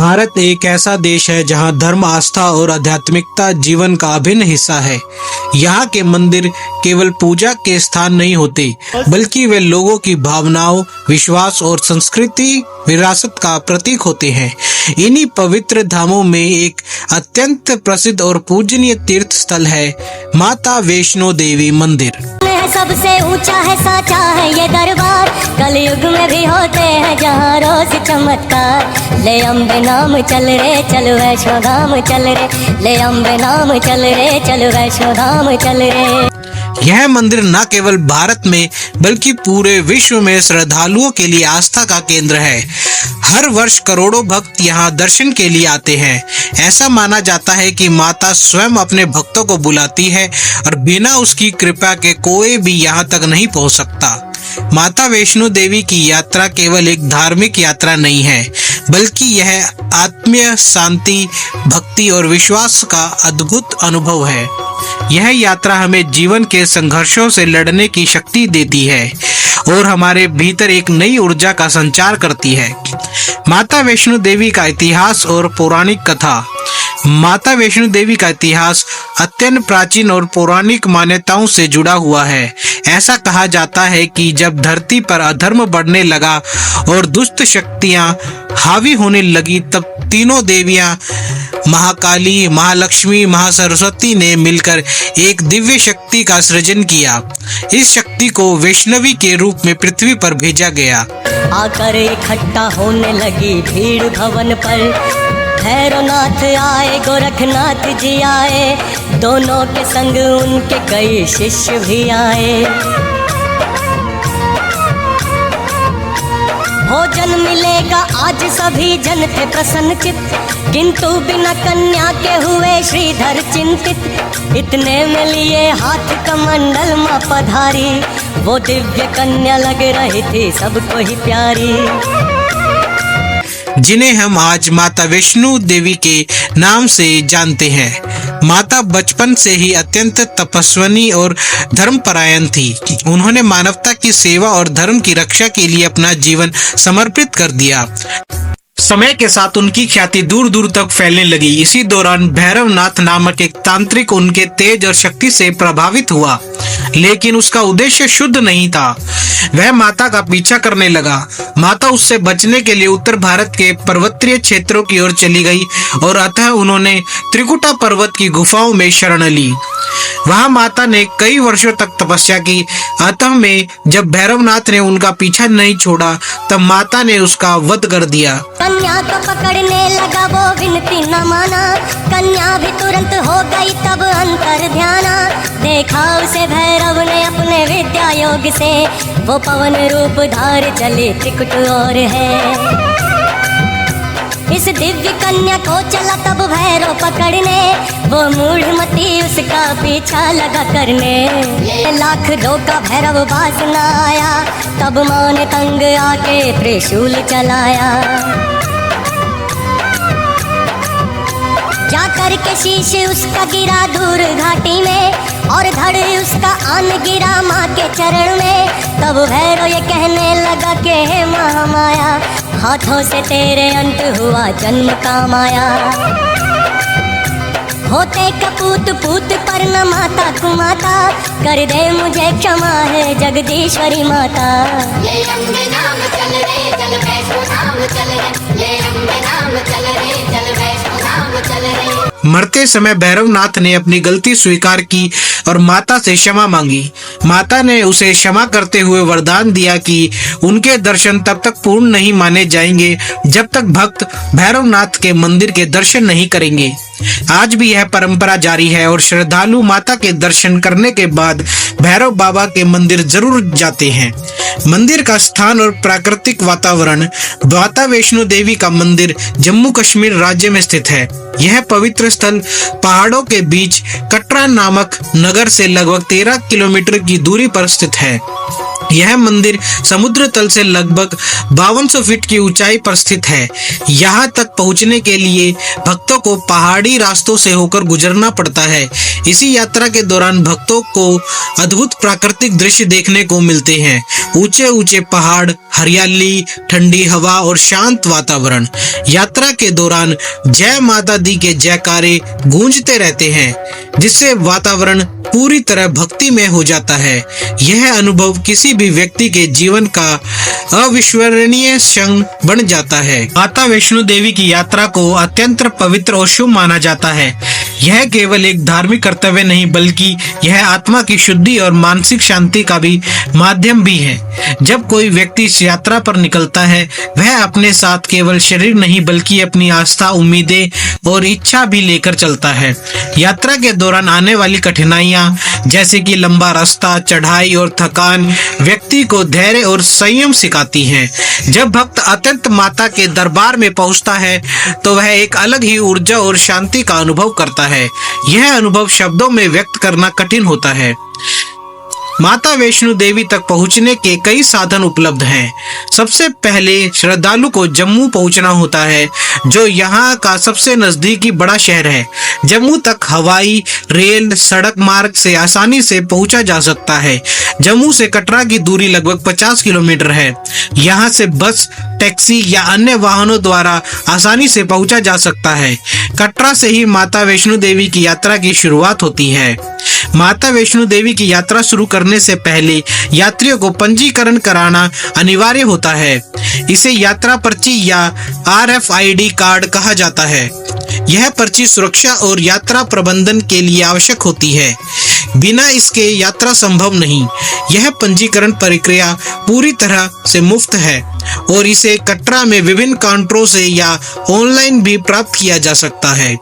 भारत एक ऐसा देश है जहां धर्म, आस्था और आध्यात्मिकता जीवन का अभिन्न हिस्सा है। यहाँ के मंदिर केवल पूजा के स्थान नहीं होते, बल्कि वे लोगों की भावनाओं, विश्वास और संस्कृति विरासत का प्रतीक होते हैं। इन्हीं पवित्र धामों में एक अत्यंत प्रसिद्ध और पूजनीय तीर्थ स्थल है माता वैष्णो देवी मंदिर। सबसे ऊंचा है, साचा है ये दरबार, कलयुग में भी होते हैं जहाँ रोज चमत्कार। ले अम्बे नाम चल रे चल वैष्णो धाम चल रे, ले अम्बे नाम चल रे चल वैष्णो धाम चल रे। यह मंदिर न केवल भारत में बल्कि पूरे विश्व में श्रद्धालुओं के लिए आस्था का केंद्र है। हर वर्ष करोड़ों भक्त यहाँ दर्शन के लिए आते हैं। ऐसा माना जाता है कि माता स्वयं अपने भक्तों को बुलाती है और बिना उसकी कृपा के कोई भी यहाँ तक नहीं पहुँच सकता। माता वैष्णो देवी की यात्रा केवल एक धार्मिक यात्रा नहीं है, बल्कि यह आत्मीय शांति, भक्ति और विश्वास का अद्भुत अनुभव है। यह यात्रा हमें जीवन के संघर्षों से लड़ने की शक्ति देती है और हमारे भीतर एक नई ऊर्जा का संचार करती है। माता वैष्णो देवी का इतिहास और पौराणिक कथा। माता वैष्णो देवी का इतिहास अत्यंत प्राचीन और पौराणिक मान्यताओं से जुड़ा हुआ है। ऐसा कहा जाता है कि जब धरती पर अधर्म बढ़ने लगा और दुष्ट शक्तियां हावी होने लगी, तब तीनों देवियां महाकाली, महालक्ष्मी, महासरस्वती ने मिलकर एक दिव्य शक्ति का सृजन किया। इस शक्ति को वैष्णवी के रूप में पृथ्वी पर भेजा गया। आकर इकट्ठा होने लगी भीड़ भवन पर, भैरवनाथ आए, गोरखनाथ जी आए, दोनों के संग उनके कई शिष्य भी आए। भोजन मिलेगा आज सभी जन थे प्रसन्नचित, किंतु बिना कन्या के हुए श्रीधर चिंतित। इतने में लिए हाथ कमंडल मां पधारी, वो दिव्य कन्या लग रही थी सबको ही प्यारी, जिन्हें हम आज माता वैष्णो देवी के नाम से जानते हैं। माता बचपन से ही अत्यंत तपस्विनी और धर्मपरायण थी। उन्होंने मानवता की सेवा और धर्म की रक्षा के लिए अपना जीवन समर्पित कर दिया। समय के साथ उनकी ख्याति दूर दूर तक फैलने लगी। इसी दौरान भैरवनाथ नामक एक तांत्रिक उनके तेज और शक्ति से प्रभावित हुआ, लेकिन उसका उद्देश्य शुद्ध नहीं था। वह माता का पीछा करने लगा। माता उससे बचने के लिए उत्तर भारत के पर्वतीय क्षेत्रों की ओर चली गई और अतः उन्होंने त्रिकुटा पर्वत की गुफाओं में शरण ली। वहां माता ने कई वर्षों तक तपस्या की। अतः में जब भैरवनाथ ने उनका पीछा नहीं छोड़ा, तब माता ने उसका वध कर दिया। कन्या को पकड़ने लगा वो विनती न माना, कन्या भी तुरंत हो गई तब अंतर ध्याना। देखा उसे भैरव ने अपने विद्या योग से, वो पवन रूप धार चले त्रिकुट और है। इस दिव्य कन्या को चला तब भैरव पकड़ने, वो मूढ़मती उसका पीछा लगा करने। लाख दो का भैरव बाज न आया, तब मां ने तंग आके त्रिशूल चलाया। जा करके शीश उसका गिरा दूर घाटी में, और धड़ उसका आन गिरा माँ के चरण में। तब भैरव ये कहने लगा कि हे महामाया, हाथों से तेरे अंत हुआ जन्म का माया। होते कपूत पूत पर न माता कुमाता, कर दे मुझे क्षमा है जगदीश्वरी माता। ले अम्बे नाम चल रे चल वैष्णो धाम चल रे, ले अम्बे नाम चल रे चल वैष्णो धाम चल रे। मरते समय भैरवनाथ ने अपनी गलती स्वीकार की और माता से क्षमा मांगी। माता ने उसे क्षमा करते हुए वरदान दिया कि उनके दर्शन तब तक पूर्ण नहीं माने जाएंगे जब तक भक्त भैरवनाथ के मंदिर के दर्शन नहीं करेंगे। आज भी यह परंपरा जारी है और श्रद्धालु माता के दर्शन करने के बाद भैरव बाबा के मंदिर जरूर जाते हैं। मंदिर का स्थान और प्राकृतिक वातावरण। माता वैष्णो देवी का मंदिर जम्मू कश्मीर राज्य में स्थित है। यह पवित्र स्थल पहाड़ों के बीच कटरा नामक नगर से लगभग 13 किलोमीटर की दूरी पर स्थित है। यह मंदिर समुद्र तल से लगभग 5200 फीट की ऊंचाई पर स्थित है। यहाँ तक पहुँचने के लिए भक्तों को पहाड़ी रास्तों से होकर गुजरना पड़ता है। इसी यात्रा के दौरान भक्तों को अद्भुत प्राकृतिक दृश्य देखने को मिलते हैं। ऊंचे ऊंचे पहाड़, हरियाली, ठंडी हवा और शांत वातावरण। यात्रा के दौरान जय माता दी के जयकारे गूंजते रहते हैं, जिससे वातावरण पूरी तरह भक्तिमय हो जाता है। यह अनुभव किसी भी व्यक्ति के जीवन का अविस्मरणीय क्षण बन जाता है। माता वैष्णो देवी की यात्रा को अत्यंत पवित्र और शुभ माना जाता है। यह केवल एक धार्मिक कर्तव्य नहीं, बल्कि यह आत्मा की शुद्धि और मानसिक शांति का भी माध्यम भी है। जब कोई व्यक्ति इस यात्रा पर निकलता है, वह अपने साथ केवल शरीर नहीं, बल्कि अपनी आस्था, उम्मीदें और इच्छा भी लेकर चलता है। यात्रा के दौरान आने वाली कठिनाइयां, जैसे कि लंबा रास्ता, चढ़ाई और थकान, व्यक्ति को धैर्य और संयम सिखाती हैं। जब भक्त अत्यंत माता के दरबार में पहुंचता है, तो वह एक अलग ही ऊर्जा और शांति का अनुभव करता है। यह अनुभव शब्दों में व्यक्त करना कठिन होता है। माता वैष्णो देवी तक पहुंचने के कई साधन उपलब्ध हैं। सबसे पहले श्रद्धालु को जम्मू पहुंचना होता है, जो यहाँ का सबसे नजदीकी बड़ा शहर है। जम्मू तक हवाई, रेल, सड़क मार्ग से आसानी से पहुंचा जा सकता है। जम्मू से कटरा की दूरी लगभग 50 किलोमीटर है। यहाँ से बस, टैक्सी या अन्य वाहनों द्वारा आसानी से पहुंचा जा सकता है। कटरा से ही माता वैष्णो देवी की यात्रा की शुरुआत होती है। माता वैष्णो देवी की यात्रा शुरू करने से पहले यात्रियों को पंजीकरण कराना अनिवार्य होता है। इसे यात्रा पर्ची या RFID कार्ड कहा जाता है। यह पर्ची सुरक्षा और यात्रा प्रबंधन के लिए आवश्यक होती है। बिना इसके यात्रा संभव नहीं। यह पंजीकरण प्रक्रिया पूरी तरह से मुफ्त है और इसे कटरा में विभिन्न काउंटरों से या ऑनलाइन भी प्राप्त किया जा सकता है।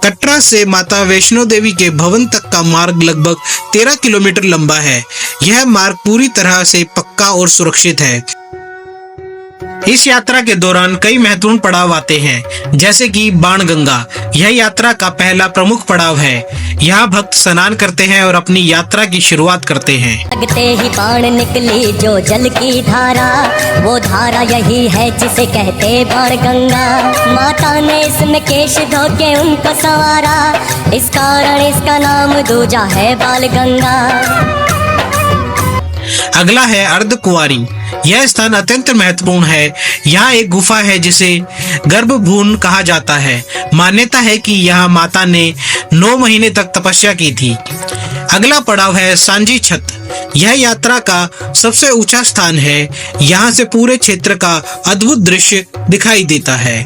कटरा से माता वैष्णो देवी के भवन तक का मार्ग लगभग 13 किलोमीटर लंबा है। यह मार्ग पूरी तरह से पक्का और सुरक्षित है। इस यात्रा के दौरान कई महत्वपूर्ण पड़ाव आते हैं, जैसे कि बाणगंगा। यह यात्रा का पहला प्रमुख पड़ाव है। यहाँ भक्त स्नान करते हैं और अपनी यात्रा की शुरुआत करते हैं। लगते ही बाण निकली जो जल की धारा, वो धारा यही है जिसे कहते बाणगंगा। माता ने इसमें केश धो के उनको संवारा, इस कारण इसका नाम दूजा है बालगंगा। अगला है अर्धकुंवारी। यह स्थान अत्यंत महत्वपूर्ण है। यहाँ एक गुफा है जिसे गर्भभून कहा जाता है। मान्यता है कि यहाँ माता ने 9 महीने तक तपस्या की थी। अगला पड़ाव है सांची छत। यह यात्रा का सबसे ऊंचा स्थान है। यहाँ से पूरे क्षेत्र का अद्भुत दृश्य दिखाई देता है।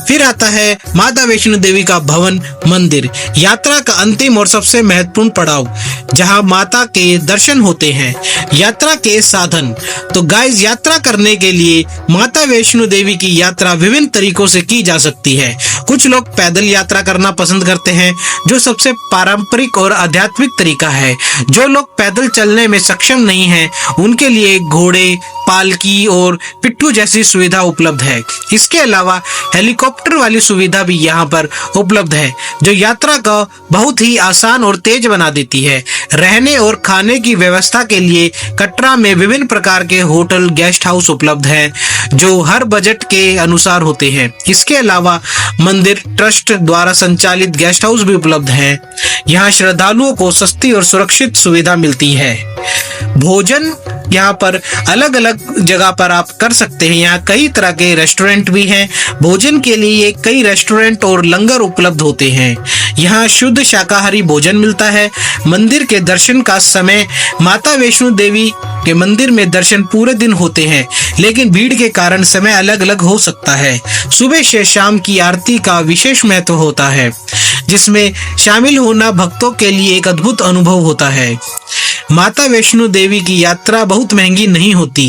फिर आता है माता वैष्णो देवी का भवन मंदिर, यात्रा का अंतिम और सबसे महत्वपूर्ण पड़ाव, जहां माता के दर्शन होते हैं। यात्रा के साधन, तो गाइस, यात्रा करने के लिए माता वैष्णो देवी की यात्रा विभिन्न तरीकों से की जा सकती है। कुछ लोग पैदल यात्रा करना पसंद करते हैं, जो सबसे पारंपरिक और आध्यात्मिक तरीका है। जो लोग पैदल चलने में सक्षम नहीं हैं, उनके लिए घोड़े, पालकी और पिट्ठू जैसी सुविधा उपलब्ध है। इसके अलावा हेलीकॉप्टर वाली सुविधा भी यहाँ पर उपलब्ध है, जो यात्रा को बहुत ही आसान और तेज बना देती है। रहने और खाने की व्यवस्था के लिए कटरा में विभिन्न प्रकार के होटल, गेस्ट हाउस उपलब्ध हैं, जो हर बजट के अनुसार होते हैं। इसके अलावा मंदिर ट्रस्ट द्वारा संचालित गेस्ट हाउस भी उपलब्ध हैं। यहाँ श्रद्धालुओं को सस्ती और सुरक्षित सुविधा मिलती है। भोजन यहाँ पर अलग अलग जगह पर आप कर सकते हैं। यहाँ कई तरह के रेस्टोरेंट भी हैं। भोजन के लिए कई रेस्टोरेंट और लंगर उपलब्ध होते हैं। यहाँ शुद्ध शाकाहारी भोजन मिलता है। मंदिर के दर्शन का समय, माता वैष्णो देवी के मंदिर में दर्शन पूरे दिन होते हैं, लेकिन भीड़ के कारण समय अलग अलग हो सकता है। सुबह से शाम की आरती का विशेष महत्व होता है, जिसमें शामिल होना भक्तों के लिए एक अद्भुत अनुभव होता है। माता वैष्णो देवी की यात्रा बहुत महंगी नहीं होती।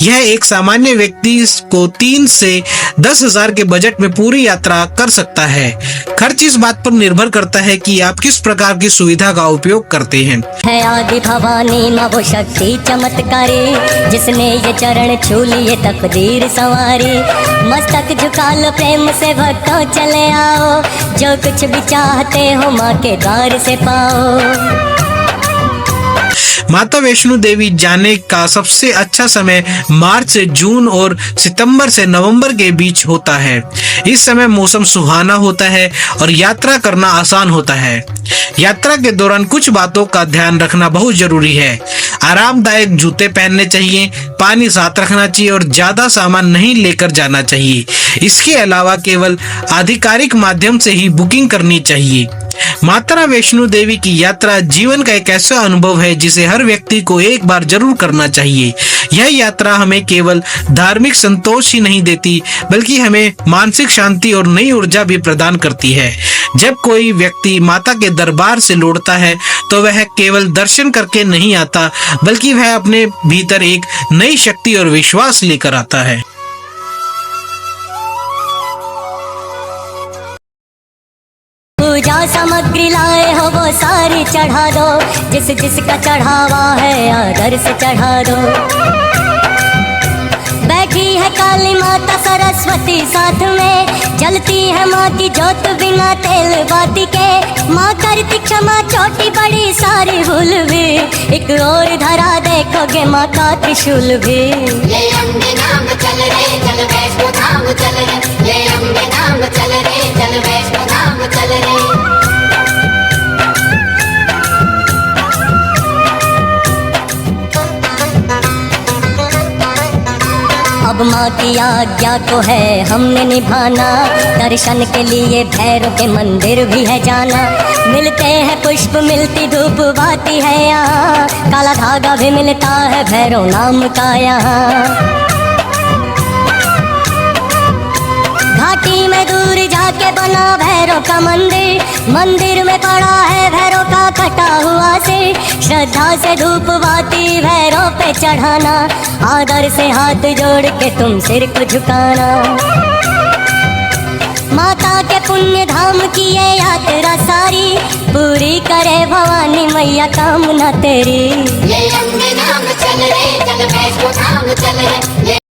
यह एक सामान्य व्यक्ति को 3 से 10 हजार के बजट में पूरी यात्रा कर सकता है। खर्च इस बात पर निर्भर करता है कि आप किस प्रकार की सुविधा का उपयोग करते हैं। है आदि भवानी माँ वो शक्ति चमत्कारी, जिसने ये चरण छू लिए तकदीर संवारी। मस्तक झुका लो प्रेम से भक्तों चले आओ, जो कुछ भी चाहते हो माँ के द्वार से पाओ। माता वैष्णो देवी जाने का सबसे अच्छा समय मार्च से जून और सितंबर से नवंबर के बीच होता है। इस समय मौसम सुहाना होता है और यात्रा करना आसान होता है। यात्रा के दौरान कुछ बातों का ध्यान रखना बहुत जरूरी है। आरामदायक जूते पहनने चाहिए, पानी साथ रखना चाहिए और ज्यादा सामान नहीं लेकर जाना चाहिए। इसके अलावा केवल आधिकारिक माध्यम से ही बुकिंग करनी चाहिए। माता वैष्णो देवी की यात्रा जीवन का एक ऐसा अनुभव है जिसे हर व्यक्ति को एक बार जरूर करना चाहिए। यह यात्रा हमें केवल धार्मिक संतोष ही नहीं देती, बल्कि हमें मानसिक शांति और नई ऊर्जा भी प्रदान करती है। जब कोई व्यक्ति माता के दरबार से लौटता है तो वह केवल दर्शन करके नहीं आता, बल्कि वह अपने भीतर एक नई शक्ति और विश्वास लेकर आता है। पूजा सामग्री लाए हो वो सारी चढ़ा दो, जिस जिसका चढ़ावा है आदर से चढ़ा दो। बैठी है काली माता सरस्वती साथ में, जलती है माँ की जोत बिना तेल बाती के। माँ करती क्षमा छोटी बड़ी सारी भूल भी, एक और धरा देखोगे माँ का त्रिशूल भी। ले अम्बे नाम चल रे चल वैष्णो धाम चल रे, ले अम्बे नाम चल रे चल वैष्णो धाम चल रे। अब माँ की आज्ञा को है हमने निभाना, दर्शन के लिए भैरव के मंदिर भी है जाना। मिलते हैं पुष्प मिलती धूप बाती है यहाँ, काला धागा भी मिलता है भैरव नाम का यहाँ। घाटी में दूर जाके बना भैरव का मंदिर, मंदिर में पड़ा है भैरव का कटा हुआ सिर। श्रद्धा से धूप बाती भैरव पे चढ़ाना, आदर से हाथ जोड़ के तुम सिर को झुकाना। माता के पुण्य धाम की ये यात्रा सारी, पूरी करे भवानी मैया कामना तेरी। ले अम्बे नाम चल रे चल वैष्णो धाम चल रे।